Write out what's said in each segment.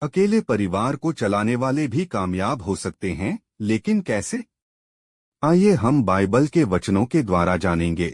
अकेले परिवार को चलाने वाले भी कामयाब हो सकते हैं, लेकिन कैसे? आइए हम बाइबल के वचनों के द्वारा जानेंगे।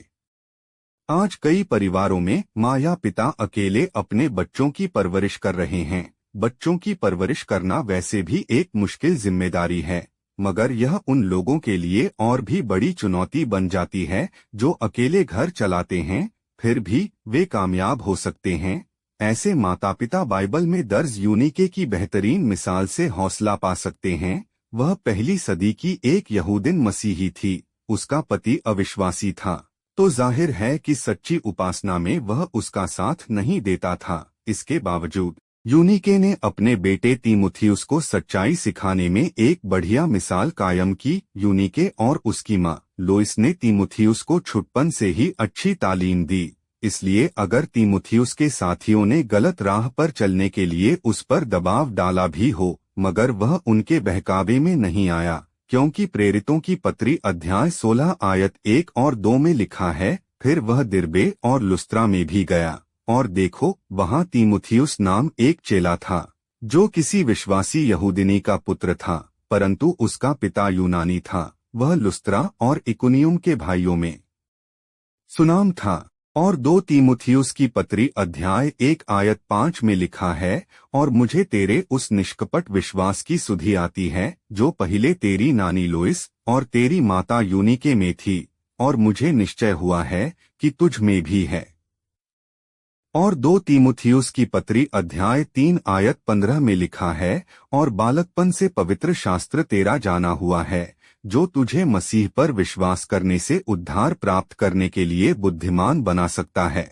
आज कई परिवारों में माँ या पिता अकेले अपने बच्चों की परवरिश कर रहे हैं। बच्चों की परवरिश करना वैसे भी एक मुश्किल जिम्मेदारी है, मगर यह उन लोगों के लिए और भी बड़ी चुनौती बन जाती है जो अकेले घर चलाते हैं, फिर भी वे कामयाब हो सकते हैं। ऐसे माता पिता बाइबल में दर्ज यूनीके की बेहतरीन मिसाल से हौसला पा सकते हैं। वह पहली सदी की एक यहूदिन मसीही थी। उसका पति अविश्वासी था, तो जाहिर है कि सच्ची उपासना में वह उसका साथ नहीं देता था। इसके बावजूद यूनीके ने अपने बेटे तीमुथियुस को सच्चाई सिखाने में एक बढ़िया मिसाल कायम की। यूनीके और उसकी माँ लोइस ने तीमुथियुस को छुटपन से ही अच्छी तालीम दी। इसलिए अगर तीमुथियुस के साथियों ने गलत राह पर चलने के लिए उस पर दबाव डाला भी हो, मगर वह उनके बहकावे में नहीं आया, क्योंकि प्रेरितों की पत्री अध्याय 16 आयत 1 और 2 में लिखा है, फिर वह दिरबे और लुस्त्रा में भी गया, और देखो वहाँ तीमुथियुस नाम एक चेला था, जो किसी विश्वासी यहूदिनी का पुत्र था, परंतु उसका पिता यूनानी था। वह लुस्त्रा और इकुनियुम के भाइयों में सुनाम था। और 2 तीमुथियुस की पत्री अध्याय 1 आयत 5 में लिखा है, और मुझे तेरे उस निष्कपट विश्वास की सुधि आती है जो पहले तेरी नानी लोइस और तेरी माता यूनीके में थी, और मुझे निश्चय हुआ है कि तुझ में भी है। और 2 तीमुथियुस की पत्री अध्याय 3 आयत 15 में लिखा है, और बालकपन से पवित्र शास्त्र तेरा जाना हुआ है, जो तुझे मसीह पर विश्वास करने से उद्धार प्राप्त करने के लिए बुद्धिमान बना सकता है।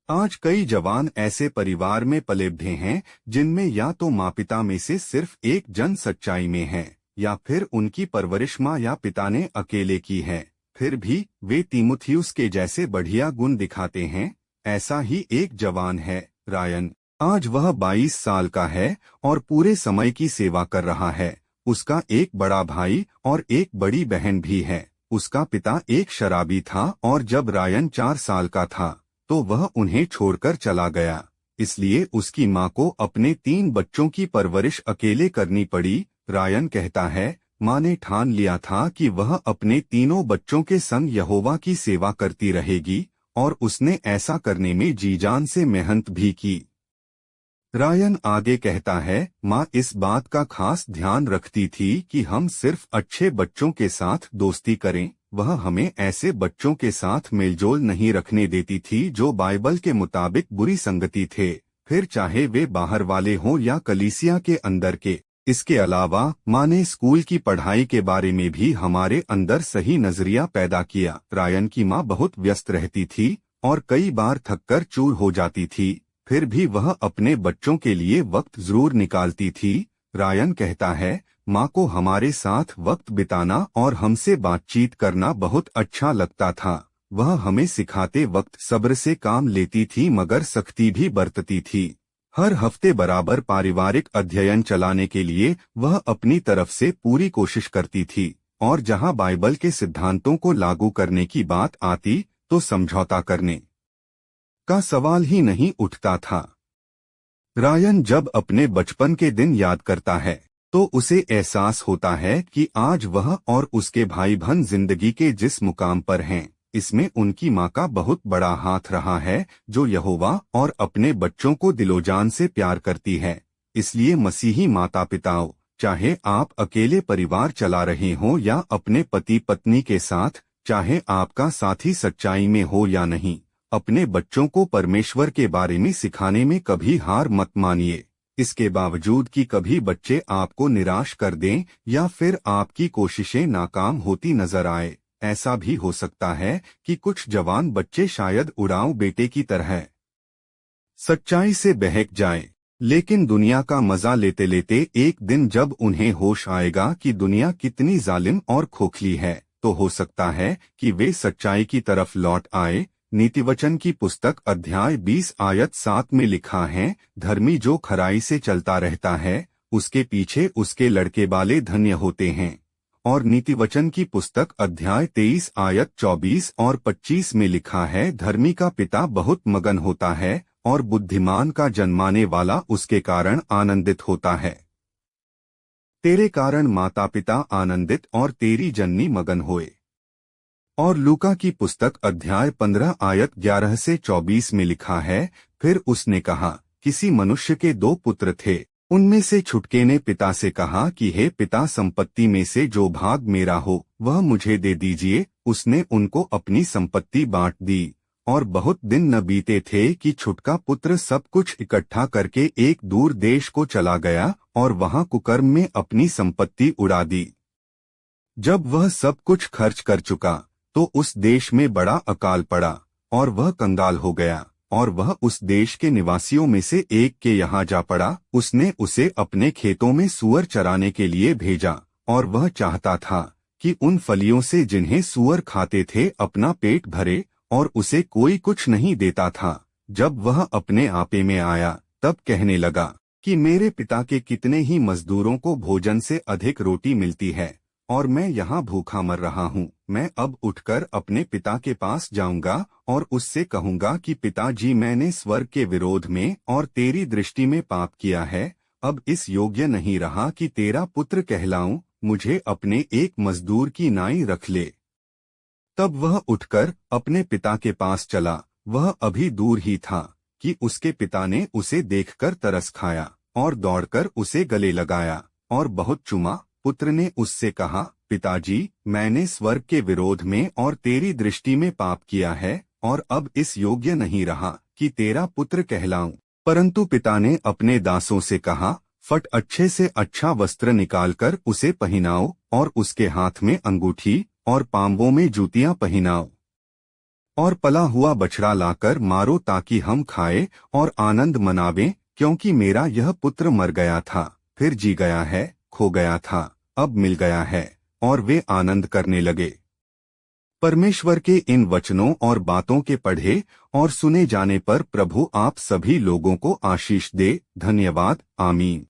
आज कई जवान ऐसे परिवार में पले बढ़े हैं जिनमें या तो माँ पिता में से सिर्फ एक जन सच्चाई में है, या फिर उनकी परवरिश माँ या पिता ने अकेले की है, फिर भी वे तीमुथियुस के जैसे बढ़िया गुण दिखाते हैं। ऐसा ही एक जवान है, रायन। आज वह 22 साल का है और पूरे समय की सेवा कर रहा है। उसका एक बड़ा भाई और एक बड़ी बहन भी है। उसका पिता एक शराबी था और जब रायन 4 साल का था तो वह उन्हें छोड़कर चला गया। इसलिए उसकी माँ को अपने 3 बच्चों की परवरिश अकेले करनी पड़ी। रायन कहता है, माँ ने ठान लिया था कि वह अपने तीनों बच्चों के संग यहोवा की सेवा करती रहेगी, और उसने ऐसा करने में जी जान से मेहनत भी की। रायन आगे कहता है, माँ इस बात का खास ध्यान रखती थी कि हम सिर्फ अच्छे बच्चों के साथ दोस्ती करें। वह हमें ऐसे बच्चों के साथ मेलजोल नहीं रखने देती थी जो बाइबल के मुताबिक बुरी संगति थे, फिर चाहे वे बाहर वाले हों या कलीसिया के अंदर के। इसके अलावा माँ ने स्कूल की पढ़ाई के बारे में भी हमारे अंदर सही नजरिया पैदा किया। रायन की माँ बहुत व्यस्त रहती थी और कई बार थककर चूर हो जाती थी, फिर भी वह अपने बच्चों के लिए वक्त जरूर निकालती थी। रायन कहता है, माँ को हमारे साथ वक्त बिताना और हमसे बातचीत करना बहुत अच्छा लगता था। वह हमें सिखाते वक्त सब्र से काम लेती थी मगर सख्ती भी बरतती थी। हर हफ्ते बराबर पारिवारिक अध्ययन चलाने के लिए वह अपनी तरफ से पूरी कोशिश करती थी, और जहाँ बाइबल के सिद्धांतों को लागू करने की बात आती तो समझौता करने का सवाल ही नहीं उठता था। रायन जब अपने बचपन के दिन याद करता है तो उसे एहसास होता है कि आज वह और उसके भाई बहन जिंदगी के जिस मुकाम पर हैं, इसमें उनकी माँ का बहुत बड़ा हाथ रहा है, जो यहोवा और अपने बच्चों को दिलोजान से प्यार करती है। इसलिए मसीही माता पिताओं, चाहे आप अकेले परिवार चला रहे हों या अपने पति पत्नी के साथ, चाहे आपका साथी सच्चाई में हो या नहीं, अपने बच्चों को परमेश्वर के बारे में सिखाने में कभी हार मत मानिए। इसके बावजूद कि कभी बच्चे आपको निराश कर दें या फिर आपकी कोशिशें नाकाम होती नजर आए, ऐसा भी हो सकता है कि कुछ जवान बच्चे शायद उड़ाऊ बेटे की तरह सच्चाई से बहक जाएं, लेकिन दुनिया का मजा लेते लेते एक दिन जब उन्हें होश आएगा कि दुनिया कितनी जालिम और खोखली है, तो हो सकता है कि वे सच्चाई की तरफ लौट आए। नीतिवचन की पुस्तक अध्याय 20 आयत 7 में लिखा है, धर्मी जो खराई से चलता रहता है, उसके पीछे उसके लड़के वाले धन्य होते हैं। और नीतिवचन की पुस्तक अध्याय 23 आयत 24 और 25 में लिखा है, धर्मी का पिता बहुत मगन होता है और बुद्धिमान का जन्माने वाला उसके कारण आनंदित होता है। तेरे कारण माता पिता आनंदित और तेरी जननी मगन होए। और लूका की पुस्तक अध्याय 15 आयत 11 से 24 में लिखा है, फिर उसने कहा, किसी मनुष्य के 2 पुत्र थे। उनमें से छुटके ने पिता से कहा कि हे पिता, संपत्ति में से जो भाग मेरा हो वह मुझे दे दीजिए। उसने उनको अपनी संपत्ति बांट दी। और बहुत दिन न बीते थे कि छुटका पुत्र सब कुछ इकट्ठा करके एक दूर देश को चला गया और वहां कुकर्म में अपनी संपत्ति उड़ा दी। जब वह सब कुछ खर्च कर चुका तो उस देश में बड़ा अकाल पड़ा और वह कंगाल हो गया। और वह उस देश के निवासियों में से एक के यहाँ जा पड़ा। उसने उसे अपने खेतों में सूअर चराने के लिए भेजा और वह चाहता था कि उन फलियों से जिन्हें सूअर खाते थे अपना पेट भरे, और उसे कोई कुछ नहीं देता था। जब वह अपने आपे में आया तब कहने लगा कि मेरे पिता के कितने ही मजदूरों को भोजन से अधिक रोटी मिलती है और मैं यहाँ भूखा मर रहा हूँ। मैं अब उठकर अपने पिता के पास जाऊंगा और उससे कहूंगा कि पिताजी, मैंने स्वर्ग के विरोध में और तेरी दृष्टि में पाप किया है। अब इस योग्य नहीं रहा कि तेरा पुत्र कहलाऊं। मुझे अपने एक मजदूर की नाई रख ले। तब वह उठकर अपने पिता के पास चला। वह अभी दूर ही था कि उसके पिता ने उसे देखकर तरस खाया और दौड़कर उसे गले लगाया और बहुत चूमा। पुत्र ने उससे कहा, पिताजी, मैंने स्वर्ग के विरोध में और तेरी दृष्टि में पाप किया है और अब इस योग्य नहीं रहा कि तेरा पुत्र कहलाऊं। परंतु पिता ने अपने दासों से कहा, फट अच्छे से अच्छा वस्त्र निकालकर उसे पहनाओ और उसके हाथ में अंगूठी और पांवों में जूतियां पहनाओ। और पला हुआ बछड़ा लाकर मारो ताकि हम खाएं और आनंद मनावें, क्योंकि मेरा यह पुत्र मर गया था, फिर जी गया है, खो गया था, अब मिल गया है। और वे आनंद करने लगे। परमेश्वर के इन वचनों और बातों के पढ़े और सुने जाने पर प्रभु आप सभी लोगों को आशीष दे। धन्यवाद। आमीन।